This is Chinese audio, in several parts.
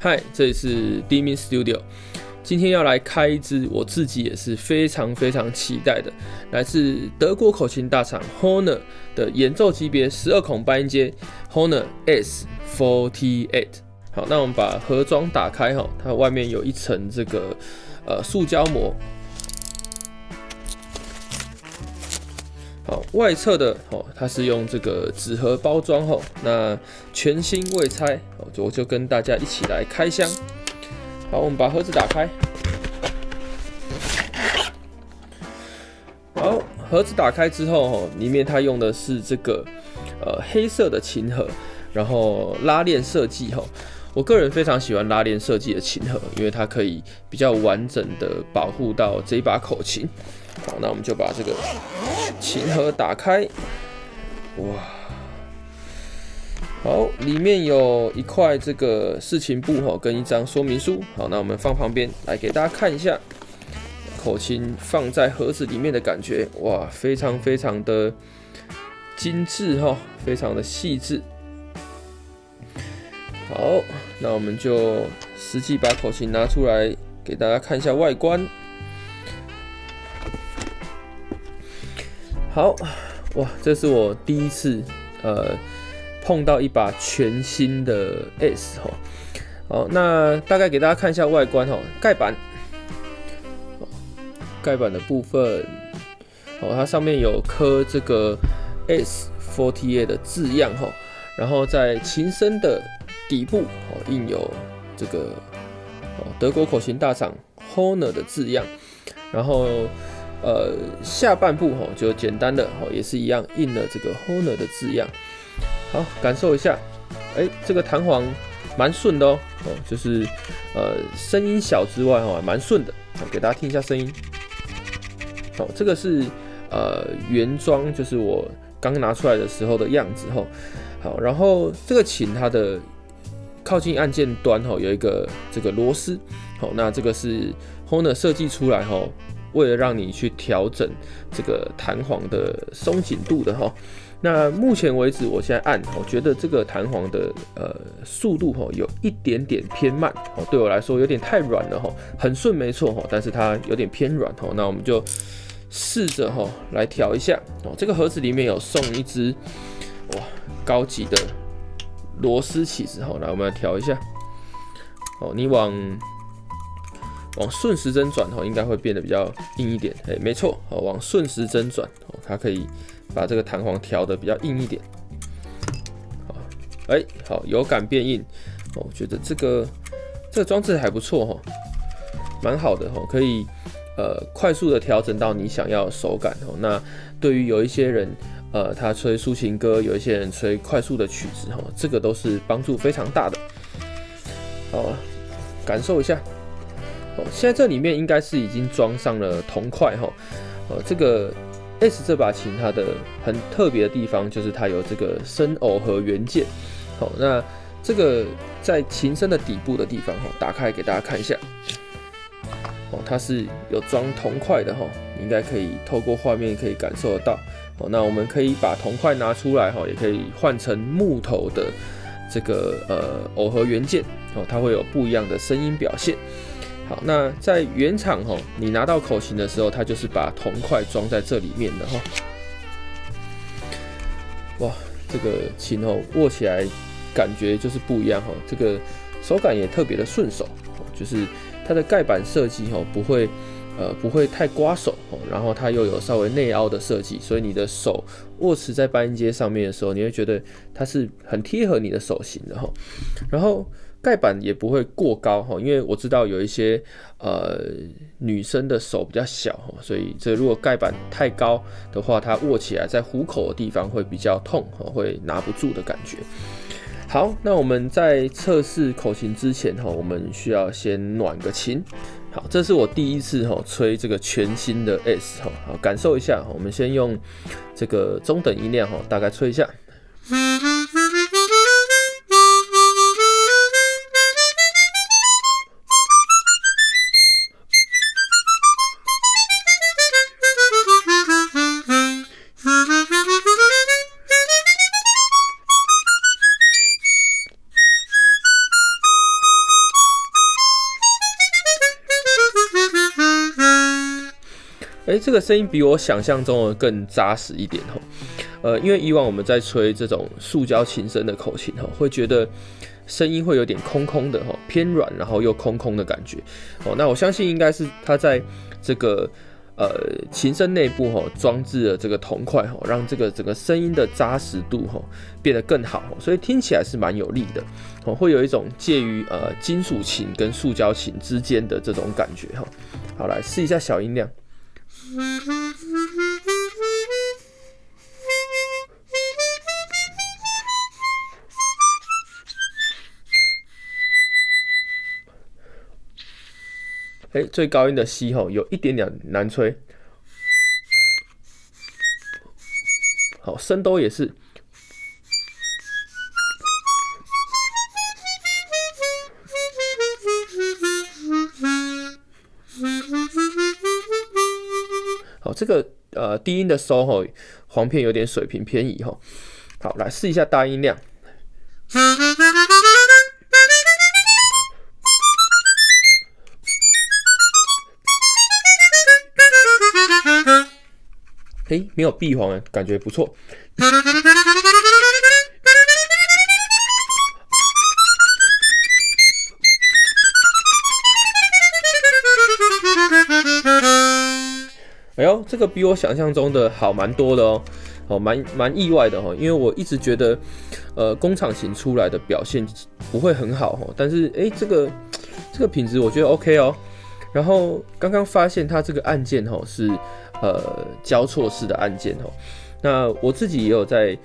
嗨，这里是 Dimin Studio， 今天要来开一支我自己也是非常期待的，来自德国口琴大厂 Hohner 的演奏级别12孔八音阶 Hohner S48。好，那我们把盒装打开哈，它外面有一层这个塑胶膜。好，外侧的它是用这个纸盒包装后，那全新未拆，我就跟大家一起来开箱。好，我们把盒子打开。好，盒子打开之后，里面它用的是这个黑色的琴盒，然后拉链设计哈。我个人非常喜欢拉链设计的琴盒，因为它可以比较完整的保护到这一把口琴。好，那我们就把这个琴盒打开。哇，好，里面有一块这个试琴布跟一张说明书。好，那我们放旁边来给大家看一下口琴放在盒子里面的感觉。哇，非常的精致非常的细致。好，那我们就实际把口琴拿出来给大家看一下外观。好，哇，这是我第一次碰到一把全新的 S 好，那大概给大家看一下外观盖板的部分，它上面有刻这个 S48 的字样然后在琴身的底部印有这个德国口琴大厂 Hohner 的字样，然后下半部就简单的也是一样印了这个 Hohner 的字样。好，感受一下，这个弹簧蛮顺的就是声音小之外蛮顺的。给大家听一下声音。好，这个是原装，就是我刚拿出来的时候的样子好，然后这个琴它的靠近按键端有一个这个螺丝，好，那这个是 Hohner 设计出来为了让你去调整这个弹簧的松紧度的那目前为止，我现在按，我觉得这个弹簧的速度有一点点偏慢对我来说有点太软了很顺没错但是它有点偏软那我们就试着来调一下这个盒子里面有送一支高级的螺丝起子来我们来调一下你往顺时针转应该会变得比较硬一点没错往顺时针转它可以把这个弹簧调得比较硬一点好，有感变硬我觉得这个装置还不错蛮好的可以快速的调整到你想要的手感那对于有一些人他吹抒情歌，有一些人吹快速的曲子这个都是帮助非常大的。好，感受一下现在这里面应该是已经装上了铜块这个 S 这把琴它的很特别的地方就是它有这个升耦合元件那这个在琴身的底部的地方打开给大家看一下它是有装铜块的你应该可以透过画面可以感受得到那我们可以把铜块拿出来也可以换成木头的这个耦合元件它会有不一样的声音表现。好，那在原厂你拿到口琴的时候，它就是把铜块装在这里面的哇，这个琴握起来感觉就是不一样这个手感也特别的顺手就是它的盖板设计不会太刮手然后它又有稍微内凹的设计，所以你的手握持在八音阶上面的时候，你会觉得它是很贴合你的手型的然后盖板也不会过高因为我知道有一些女生的手比较小所以这如果盖板太高的话，它握起来在虎口的地方会比较痛会拿不住的感觉。好，那我们在测试口琴之前我们需要先暖个琴。好，这是我第一次吹这个全新的 S 好，感受一下我们先用这个中等音量大概吹一下。这个声音比我想象中的更扎实一点因为以往我们在吹这种塑胶琴声的口琴会觉得声音会有点空空的偏软，然后又空空的感觉那我相信应该是它在这个琴声内部装置了这个铜块让这个整个声音的扎实度变得更好所以听起来是蛮有力的会有一种介于金属琴跟塑胶琴之间的这种感觉好，来试一下小音量。最高音的 C 有一点点难吹，好，升兜也是，好，这个低音的收簧片有点水平偏移好，来试一下大音量。没有闭簧，感觉不错。这个比我想象中的好蛮多的蛮意外的因为我一直觉得工厂琴出来的表现不会很好但是这个品质我觉得 OK 然后刚刚发现它这个按键是交错式的按键那我自己也有在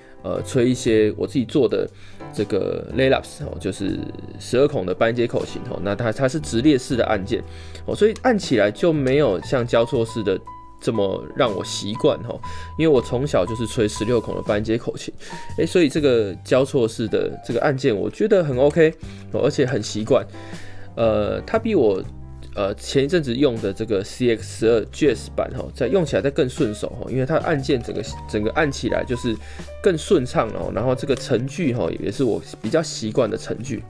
吹一些我自己做的这个 Laylaps 就是12孔的半音阶口琴那它是直列式的按键所以按起来就没有像交错式的这么让我习惯因为我从小就是吹16孔的半音阶口琴所以这个交错式的这个按键我觉得很 OK 而且很习惯它比我前一阵子用的这个 CX12 Jazz 版在用起来再更顺手因为它的按键整个按起来就是更顺畅然后这个程序也是我比较习惯的程序。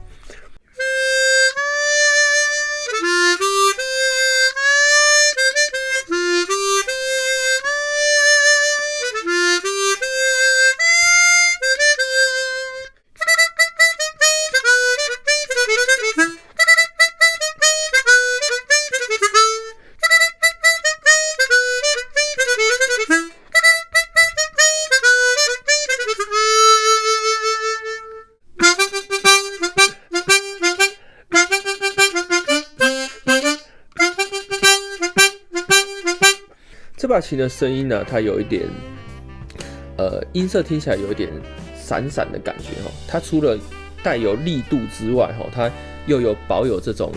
这把琴的声音呢，它有一点，音色听起来有一点散散的感觉它除了带有力度之外它又有保有这种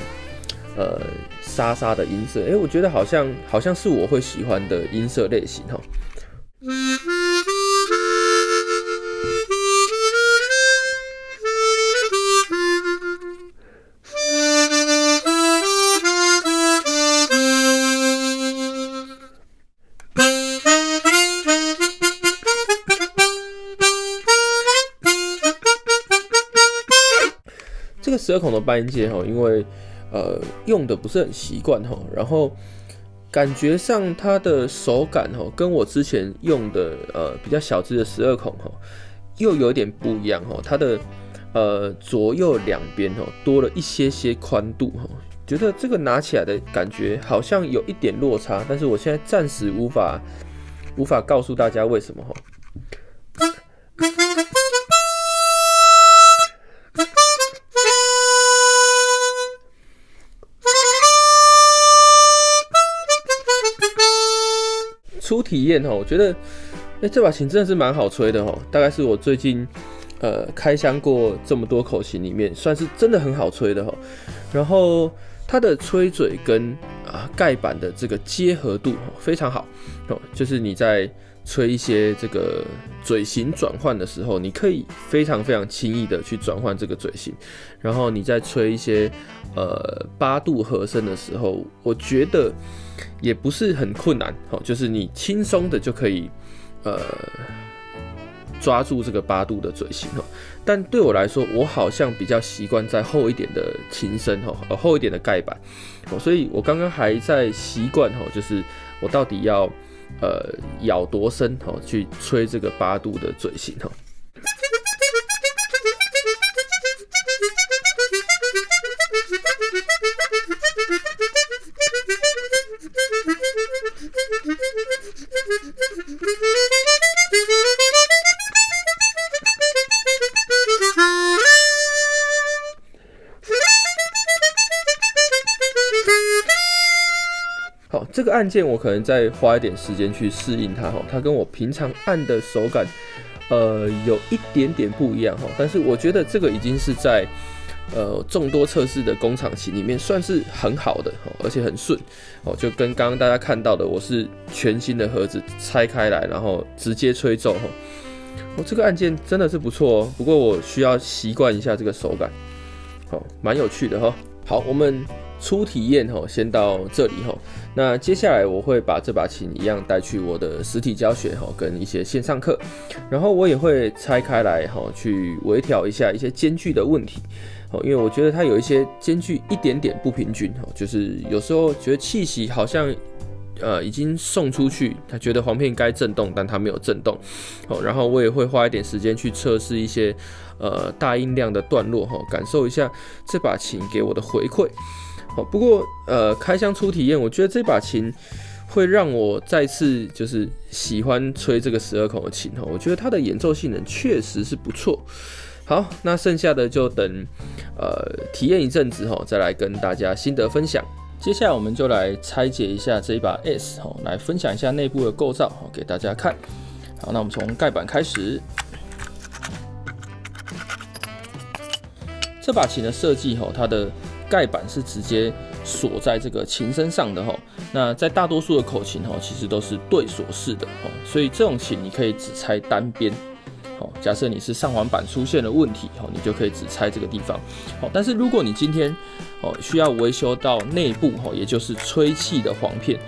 沙沙的音色，我觉得好像是我会喜欢的音色类型这个12孔的半音阶因为用的不是很习惯然后感觉上它的手感跟我之前用的比较小只的12孔又有点不一样它的左右两边多了一些宽度觉得这个拿起来的感觉好像有一点落差，但是我现在暂时无法告诉大家为什么初体验我觉得这把琴真的是蛮好吹的大概是我最近开箱过这么多口琴里面算是真的很好吹的然后它的吹嘴跟盖板的这个结合度非常好就是你在吹一些这个嘴型转换的时候，你可以非常轻易的去转换这个嘴型，然后你在吹一些8度和声的时候，我觉得也不是很困难就是你轻松的就可以抓住这个8度的嘴型哦。但对我来说，我好像比较习惯在厚一点的琴身哦，厚一点的盖板哦，所以我刚刚还在习惯哦，就是我到底要咬多深哦，去吹这个8度的嘴型哦。好，这个按键我可能再花一点时间去适应它哈，它跟我平常按的手感，有一点点不一样哈，但是我觉得这个已经是在众多测试的工厂琴里面算是很好的，而且很顺哦，就跟刚刚大家看到的，我是全新的盒子拆开来，然后直接吹奏哦，这个按键真的是不错哦，不过我需要习惯一下这个手感，蛮有趣的哈。好，我们初体验先到这里哈。那接下来我会把这把琴一样带去我的实体教学跟一些线上课，然后我也会拆开来去微调一下一些间距的问题，因为我觉得它有一些间距一点点不平均，就是有时候觉得气息好像已经送出去，他觉得簧片该震动，但它没有震动，然后我也会花一点时间去测试一些大音量的段落，感受一下这把琴给我的回馈。不过开箱初体验，我觉得这把琴会让我再次就是喜欢吹这个12孔的琴，我觉得它的演奏性能确实是不错。好，那剩下的就等体验一阵子再来跟大家心得分享。接下来我们就来拆解一下这一把 S， 来分享一下内部的构造给大家看。好，那我们从盖板开始。这把琴的设计，它的盖板是直接锁在这个琴身上的。那在大多数的口琴其实都是对锁式的，所以这种琴你可以只拆单边。假设你是上簧板出现了问题，你就可以只拆这个地方。但是如果你今天需要维修到内部，也就是吹气的簧片，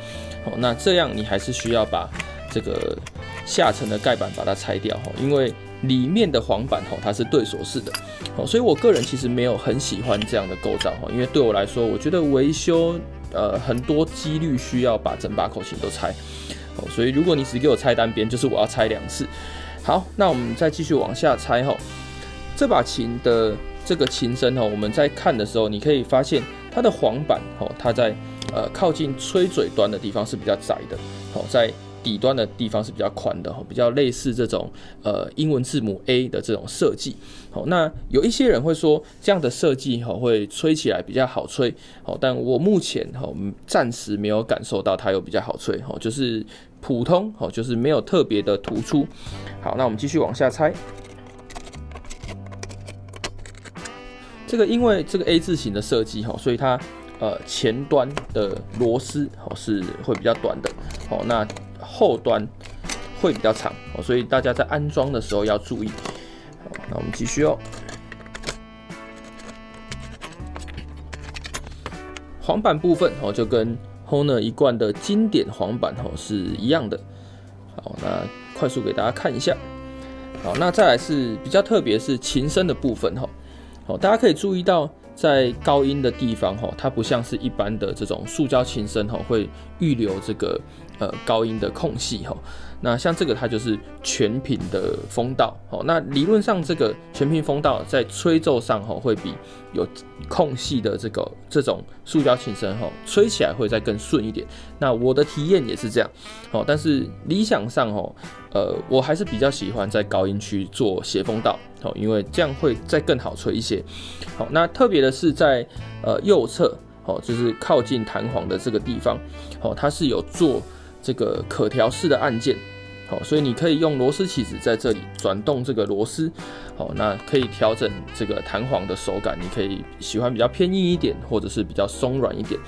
那这样你还是需要把这个下层的盖板把它拆掉，因为里面的簧板它是对锁式的，所以我个人其实没有很喜欢这样的构造，因为对我来说，我觉得维修很多几率需要把整把口琴都拆，所以如果你只给我拆单边，就是我要拆2次。好，那我们再继续往下拆这把琴的这个琴身我们在看的时候，你可以发现它的簧板它在靠近吹嘴端的地方是比较窄的，在底端的地方是比较宽的，比较类似这种英文字母 A 的这种设计。那有一些人会说这样的设计会吹起来比较好吹，但我目前暂时没有感受到它有比较好吹，就是普通，就是没有特别的突出。好，那我们继续往下拆。这个因为这个 A 字形的设计，所以它前端的螺丝是会比较短的，那后端会比较长，所以大家在安装的时候要注意。那我们继续哦。簧板部分就跟 Hohner 一贯的经典簧板是一样的。好，那快速给大家看一下。好，那再来是比较特别是琴身的部分好，大家可以注意到，在高音的地方它不像是一般的这种塑胶琴身会预留这个高音的空隙那像这个它就是全频的风道那理论上这个全频风道在吹奏上会比有空隙的这种塑胶琴身吹起来会再更顺一点。那我的体验也是这样但是理想上我还是比较喜欢在高音区做斜风道因为这样会再更好吹一些。好，那特别的是在右侧就是靠近弹簧的这个地方它是有做这个可调式的按键，所以你可以用螺丝起子在这里转动这个螺丝，那可以调整这个弹簧的手感，你可以喜欢比较偏硬一点，或者是比较松软一点。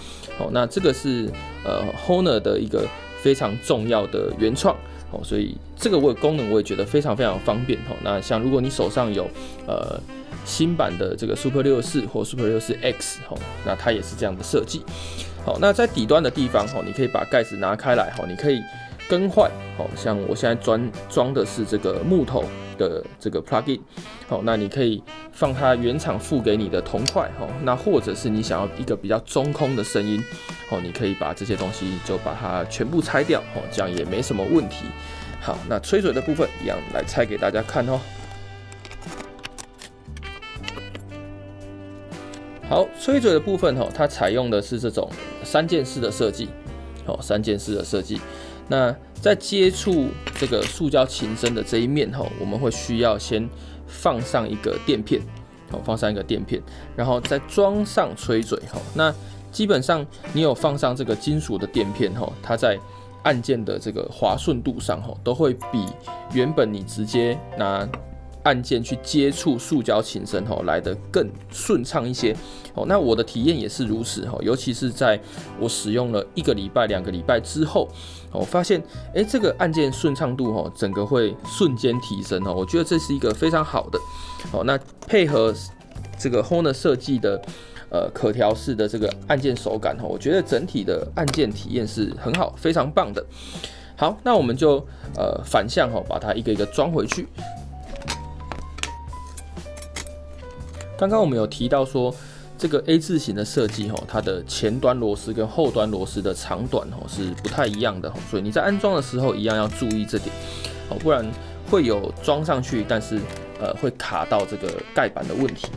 那这个是Hohner 的一个非常重要的原创，所以这个功能我也觉得非常非常方便。那像如果你手上有新版的这个 Super 64或 Super 64X，那它也是这样的设计。好，那在底端的地方你可以把盖子拿开来，你可以更换，像我现在装的是这个木头的这个 plugin， 好，那你可以放它原厂附给你的铜块，那或者是你想要一个比较中空的声音，你可以把这些东西就把它全部拆掉，这样也没什么问题。好，那吹嘴的部分一样来拆给大家看哦。好，吹嘴的部分它采用的是这种3件式的设计，3件式的设计。那在接触这个塑胶琴身的这一面我们会需要先放上一个垫片，然后再装上吹嘴。那基本上你有放上这个金属的垫片它在按键的这个滑顺度上都会比原本你直接拿按键去接触塑胶琴身来得更顺畅一些。那我的体验也是如此，尤其是在我使用了1个礼拜、2个礼拜之后，我发现这个按键顺畅度整个会瞬间提升，我觉得这是一个非常好的。那配合这个 Honor 设计的可调式的这个按键手感，我觉得整体的按键体验是很好，非常棒的。好，那我们就反向把它一个一个装回去。刚刚我们有提到说，这个 A 字形的设计它的前端螺丝跟后端螺丝的长短是不太一样的，所以你在安装的时候一样要注意这点，不然会有装上去，但是会卡到这个盖板的问题。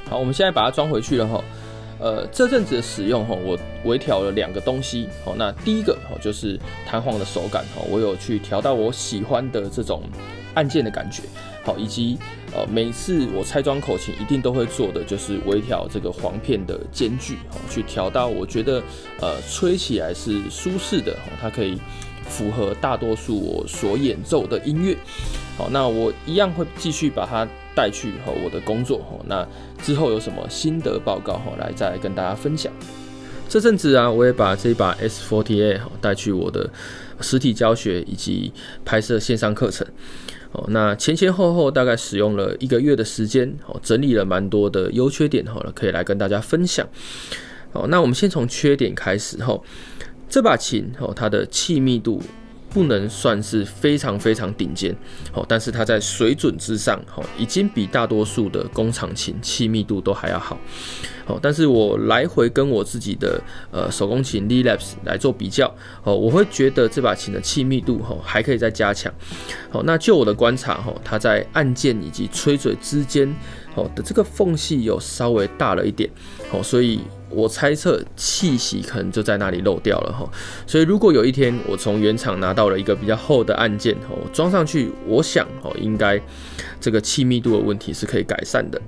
好，我们现在把它装回去了这阵子的使用我微调了2个东西。那第一个就是弹簧的手感，我有去调到我喜欢的这种按键的感觉，以及每次我拆装口琴一定都会做的就是微调这个簧片的间距，去调到我觉得吹起来是舒适的，它可以符合大多数我所演奏的音乐。好，那我一样会继续把它带去我的工作，那之后有什么心得报告再来跟大家分享。这阵子我也把这把 S48 带去我的实体教学以及拍摄线上课程。那前后大概使用了1个月的时间，整理了蛮多的优缺点，可以来跟大家分享。那我们先从缺点开始。这把琴它的气密度不能算是非常顶尖，但是它在水准之上已经比大多数的工厂琴气密度都还要好。但是我来回跟我自己的手工琴 Relapse 来做比较，我会觉得这把琴的气密度还可以再加强。那就我的观察，它在按键以及吹嘴之间的这个缝隙有稍微大了一点，所以我猜测气息可能就在那里漏掉了。所以如果有一天我从原厂拿到了一个比较厚的按键，装上去，我想应该这个气密度的问题是可以改善的。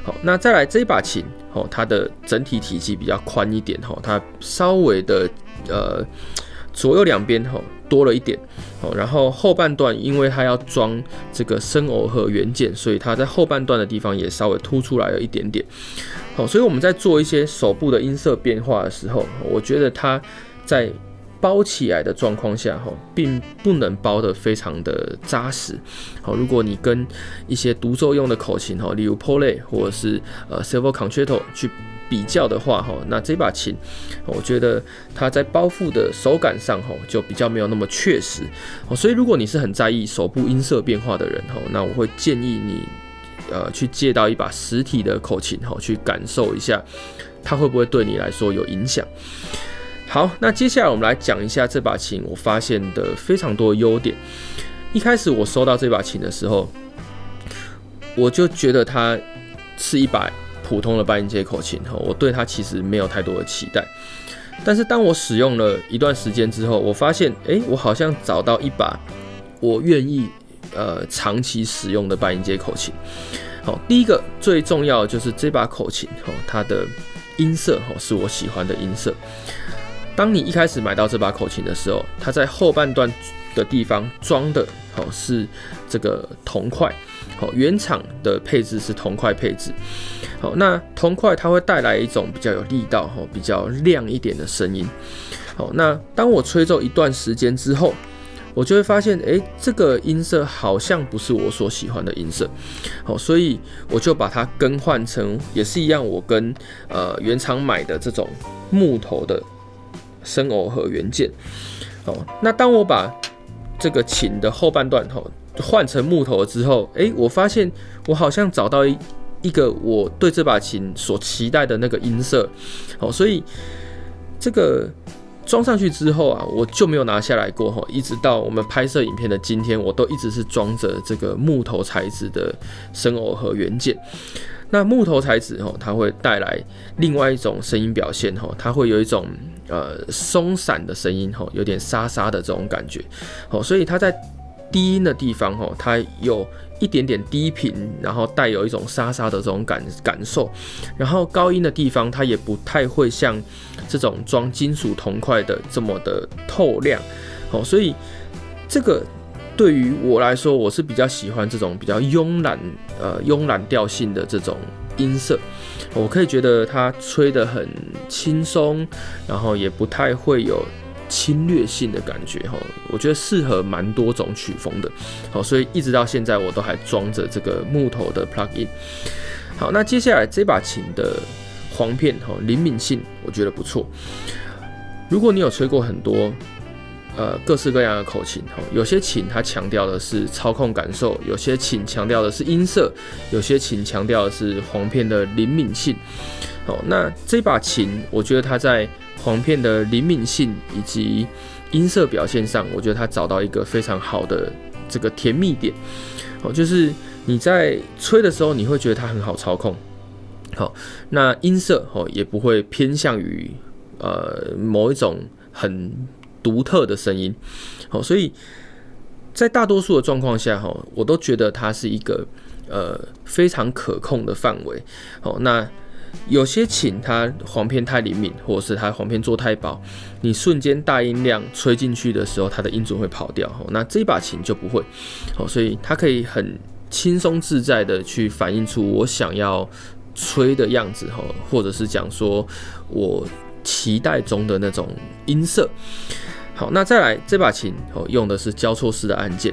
好，那再来这一把琴，它的整体体积比较宽一点，它稍微的左右两边多了一点，然后后半段因为它要装这个升耦合元件，所以它在后半段的地方也稍微凸出来了一点点。所以我们在做一些手部的音色变化的时候，我觉得它在包起来的状况下，并不能包得非常的扎实。如果你跟一些独奏用的口琴，例如 Pole 或者是Silver Concerto 去比较的话，那这把琴，我觉得它在包覆的手感上就比较没有那么确实。所以如果你是很在意手部音色变化的人，那我会建议你去借到一把实体的口琴，去感受一下它会不会对你来说有影响。好，那接下来我们来讲一下这把琴我发现的非常多的优点。一开始我收到这把琴的时候，我就觉得它是一把普通的半音阶口琴，我对它其实没有太多的期待。但是当我使用了一段时间之后，我发现我好像找到一把我愿意长期使用的半音阶口琴。好，第一个最重要的就是这把口琴它的音色是我喜欢的音色。当你一开始买到这把口琴的时候，它在后半段的地方装的是这个铜块，原厂的配置是铜块配置。好，那铜块它会带来一种比较有力道、比较亮一点的声音。好，那当我吹奏一段时间之后，我就会发现，这个音色好像不是我所喜欢的音色，所以我就把它更换成，也是一样，我跟原厂买的这种木头的声偶和元件。那当我把这个琴的后半段换成木头之后，我发现我好像找到一个我对这把琴所期待的那个音色，所以这个装上去之后啊，我就没有拿下来过，一直到我们拍摄影片的今天，我都一直是装着这个木头材质的声偶和元件。那木头材质它会带来另外一种声音表现，它会有一种松散的声音，有点沙沙的这种感觉，所以它在低音的地方它有一点点低频，然后带有一种沙沙的这种感受，然后高音的地方它也不太会像这种装金属铜块的这么的透亮，所以这个对于我来说，我是比较喜欢这种比较慵懒调性的这种音色，我可以觉得它吹得很轻松，然后也不太会有侵略性的感觉，我觉得适合蛮多种曲风的，所以一直到现在我都还装着这个木头的 plug-in。好，那接下来这把琴的簧片灵敏性我觉得不错。如果你有吹过很多各式各样的口琴，有些琴它强调的是操控感受，有些琴强调的是音色，有些琴强调的是簧片的灵敏性。那这把琴我觉得它在簧片的灵敏性以及音色表现上，我觉得它找到一个非常好的这个甜蜜点，就是你在吹的时候，你会觉得它很好操控，那音色也不会偏向于某一种很独特的声音，所以在大多数的状况下，我都觉得它是一个非常可控的范围。那有些琴它簧片太灵敏，或者是它簧片做太薄，你瞬间大音量吹进去的时候，它的音准会跑掉。那这把琴就不会，所以它可以很轻松自在的去反映出我想要吹的样子，或者是讲说我期待中的那种音色。好，那再来这把琴用的是交错式的按键，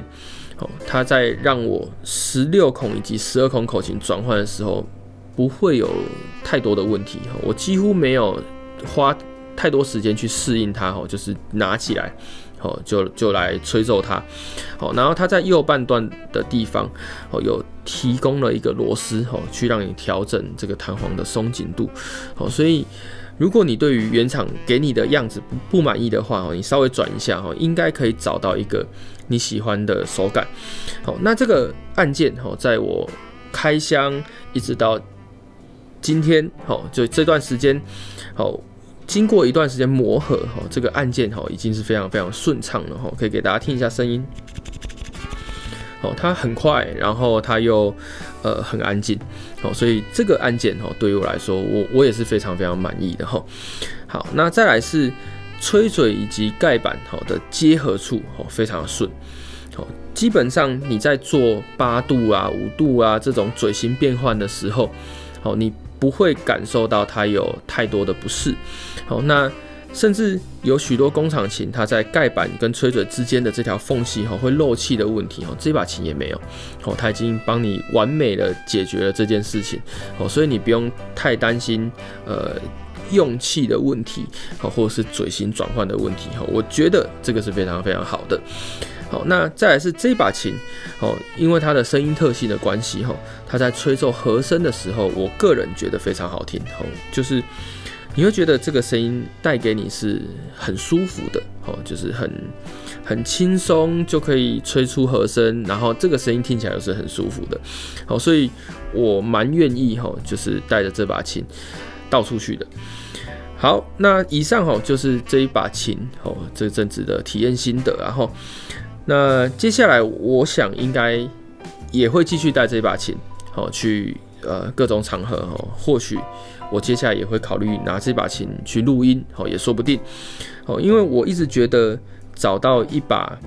它在让我16孔以及12孔口琴转换的时候，不会有太多的问题，我几乎没有花太多时间去适应它，就是拿起来就来吹奏它。然后它在右半段的地方有提供了一个螺丝去让你调整这个弹簧的松紧度，所以如果你对于原厂给你的样子不满意的话，你稍微转一下，应该可以找到一个你喜欢的手感。那这个按键在我开箱一直到今天，就这段时间，经过一段时间磨合，这个按键已经是非常非常顺畅了，可以给大家听一下声音。它很快，然后它又很安静，所以这个按键对于我来说，我也是非常非常满意的。好，那再来是吹嘴以及盖板的结合处非常的顺。基本上你在做8度啊、5度啊这种嘴型变换的时候，你不会感受到它有太多的不适。那甚至有许多工厂琴，它在盖板跟吹嘴之间的这条缝隙会漏气的问题，这把琴也没有，它已经帮你完美的解决了这件事情，所以你不用太担心用气的问题，或者是嘴型转换的问题，我觉得这个是非常非常好的。好，那再来是这把琴，因为它的声音特性的关系，它在吹奏和声的时候，我个人觉得非常好听，就是你会觉得这个声音带给你是很舒服的，就是很轻松就可以吹出和声，然后这个声音听起来又是很舒服的，所以我蛮愿意就是带着这把琴到处去的。好，那以上就是这一把琴这阵子的体验心得，然后那接下来我想应该也会继续带这把琴去各种场合，或许我接下来也会考虑拿这把琴去录音，也说不定。因为我一直觉得找到一把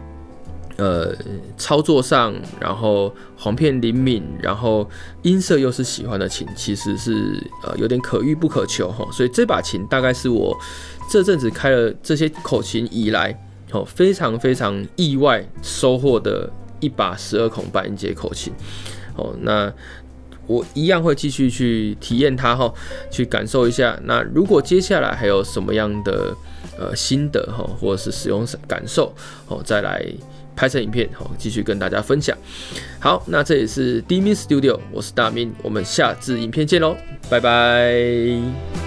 操作上，然后簧片灵敏，然后音色又是喜欢的琴，其实是有点可遇不可求，所以这把琴大概是我这阵子开了这些口琴以来非常非常意外收获的一把12孔白音阶口琴。那我一样会继续去体验它去感受一下。那如果接下来还有什么样的心得或者是使用感受再来拍成影片继续跟大家分享。好，那这也是 D-Min Studio， 我是大明，我们下支影片见喽，拜拜。